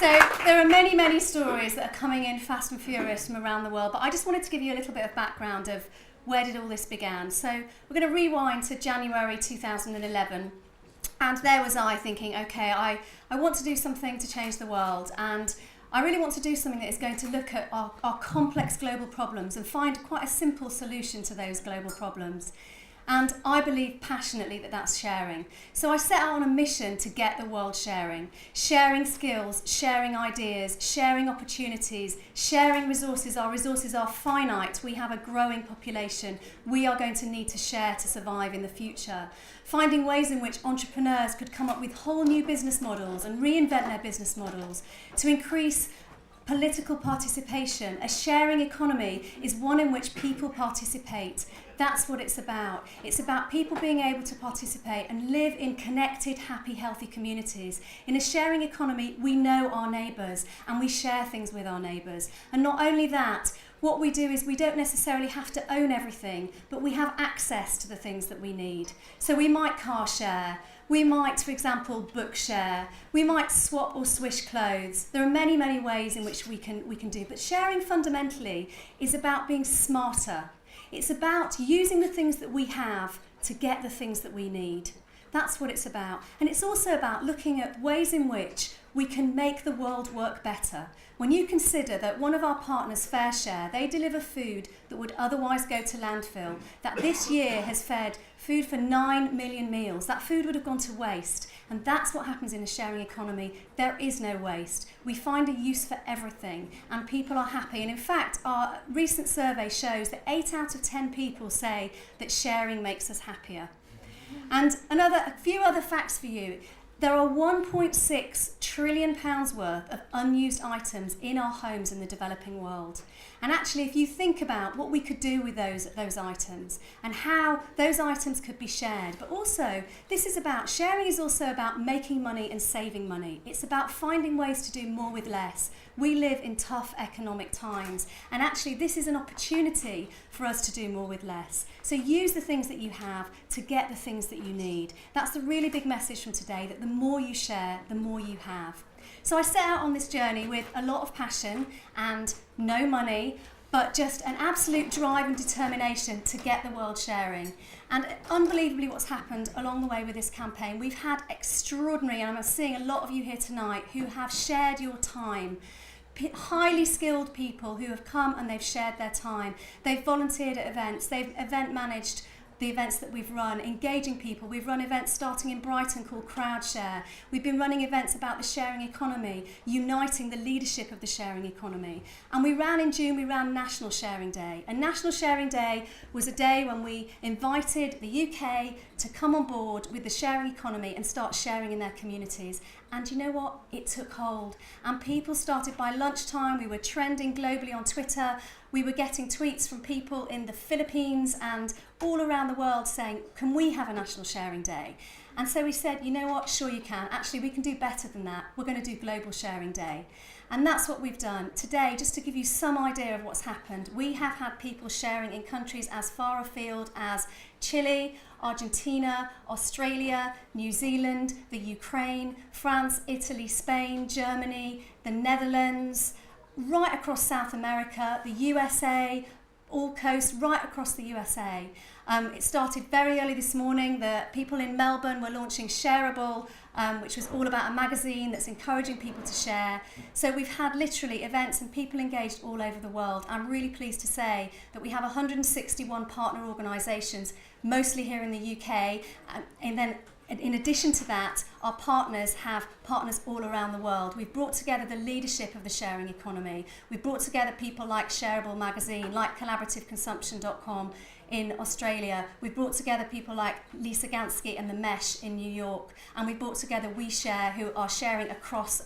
So there are many, many stories that are coming in fast and furious from around the world, but I just wanted to give you a little bit of background of where did all this began. So we're going to rewind to January 2011. And there was I thinking, okay, I want to do something to change the world, and I really want to do something that is going to look at our complex global problems and find quite a simple solution to those global problems. And I believe passionately that that's sharing. So I set out on a mission to get the world sharing skills, sharing ideas, sharing opportunities, sharing resources. Our resources are finite. We have a growing population. We are going to need to share to survive in the future. Finding ways in which entrepreneurs could come up with whole new business models and reinvent their business models to increase political participation. A sharing economy is one in which people participate. That's what it's about. It's about people being able to participate and live in connected, happy, healthy communities. In a sharing economy, we know our neighbours and we share things with our neighbours. And not only that, what we do is we don't necessarily have to own everything, but we have access to the things that we need. So we might car share. We might, for example, book share. We might swap or swish clothes. There are many, many ways in which we can do. But sharing fundamentally is about being smarter. It's about using the things that we have to get the things that we need. That's what it's about. And it's also about looking at ways in which we can make the world work better. When you consider that one of our partners, FareShare, they deliver food that would otherwise go to landfill, that this year has fed food for 9 million meals. That food would have gone to waste. And that's what happens in a sharing economy. There is no waste. We find a use for everything and people are happy. And in fact, our recent survey shows that 8 out of 10 people say that sharing makes us happier. And a few other facts for you. There are 1.6 trillion pounds worth of unused items in our homes in the developing world. And actually, if you think about what we could do with those items and how those items could be shared, but also sharing is also about making money and saving money. It's about finding ways to do more with less. We live in tough economic times, and actually this is an opportunity for us to do more with less. So use the things that you have to get the things that you need. That's the really big message from today, that the more you share, the more you have. So I set out on this journey with a lot of passion and no money, but just an absolute drive and determination to get the world sharing. And unbelievably what's happened along the way with this campaign, we've had extraordinary, and I'm seeing a lot of you here tonight who have shared your time. Highly skilled people who have come and they've shared their time. They've volunteered at events, they've event managed the events that we've run, engaging people. We've run events starting in Brighton called Crowdshare. We've been running events about the sharing economy, uniting the leadership of the sharing economy. And in June, we ran National Sharing Day. And National Sharing Day was a day when we invited the UK to come on board with the sharing economy and start sharing in their communities. And you know what? It took hold. And people started by lunchtime. We were trending globally on Twitter. We were getting tweets from people in the Philippines and all around the world saying, can we have a National Sharing Day? And so we said, you know what? Sure you can. Actually, we can do better than that. We're going to do Global Sharing Day. And that's what we've done. Today, just to give you some idea of what's happened, we have had people sharing in countries as far afield as Chile, Argentina, Australia, New Zealand, the Ukraine, France, Italy, Spain, Germany, the Netherlands, right across South America, the USA, all coast, right across the USA. It started very early this morning. The people in Melbourne were launching Shareable, which was all about a magazine that's encouraging people to share. So we've had literally events and people engaged all over the world. I'm really pleased to say that we have 161 partner organisations, mostly here in the UK, and then in addition to that, our partners have partners all around the world. We've brought together the leadership of the sharing economy. We've brought together people like Shareable magazine, like collaborativeconsumption.com in Australia. We've brought together people like Lisa Gansky and The Mesh in New York. And we brought together We Share, who are sharing across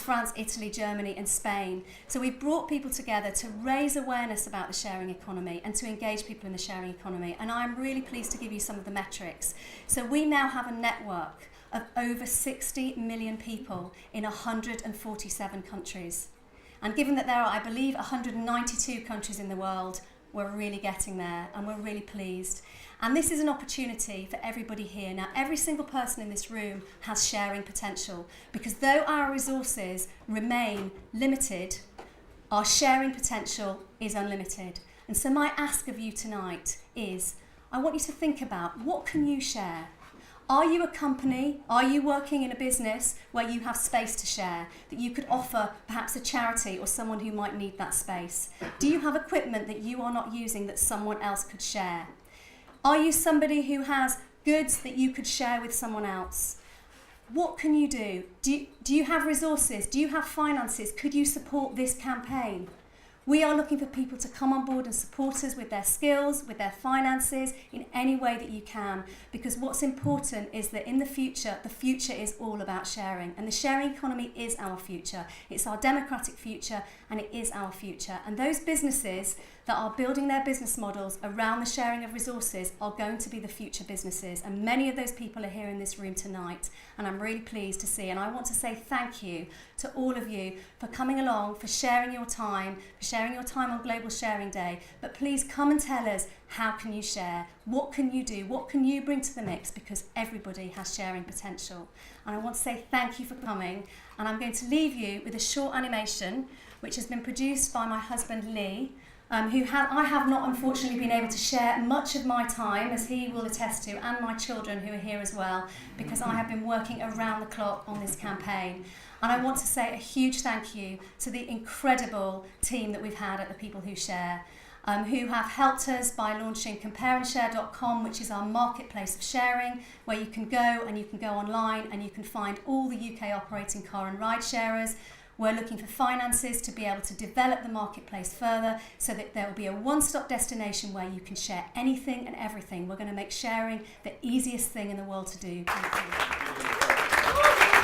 France, Italy, Germany and Spain. So we've brought people together to raise awareness about the sharing economy and to engage people in the sharing economy. And I'm really pleased to give you some of the metrics. So we now have a network of over 60 million people in 147 countries. And given that there are, I believe, 192 countries in the world, we're really getting there, and we're really pleased. And this is an opportunity for everybody here. Now, every single person in this room has sharing potential, because though our resources remain limited, our sharing potential is unlimited. And so my ask of you tonight is, I want you to think about, what can you share? Are you a company? Are you working in a business where you have space to share, that you could offer perhaps a charity or someone who might need that space? Do you have equipment that you are not using that someone else could share? Are you somebody who has goods that you could share with someone else? What can you do? Do you have resources? Do you have finances? Could you support this campaign? We are looking for people to come on board and support us with their skills, with their finances, in any way that you can, because what's important is that in the future is all about sharing, and the sharing economy is our future. It's our democratic future, and it is our future. And those businesses that are building their business models around the sharing of resources are going to be the future businesses, and many of those people are here in this room tonight, and I'm really pleased to see. And I want to say thank you to all of you for coming along, for sharing your time on Global Sharing Day. But please come and tell us, how can you share? What can you do? What can you bring to the mix? Because everybody has sharing potential. And I want to say thank you for coming, and I'm going to leave you with a short animation which has been produced by my husband Lee, I have not unfortunately been able to share much of my time, as he will attest to, and my children who are here as well, because I have been working around the clock on this campaign. And I want to say a huge thank you to the incredible team that we've had at the People Who Share, who have helped us by launching compareandshare.com, which is our marketplace of sharing, where you can go and you can go online and you can find all the UK operating car and ride sharers. We're looking for finances to be able to develop the marketplace further, so that there will be a one-stop destination where you can share anything and everything. We're going to make sharing the easiest thing in the world to do. Thank you.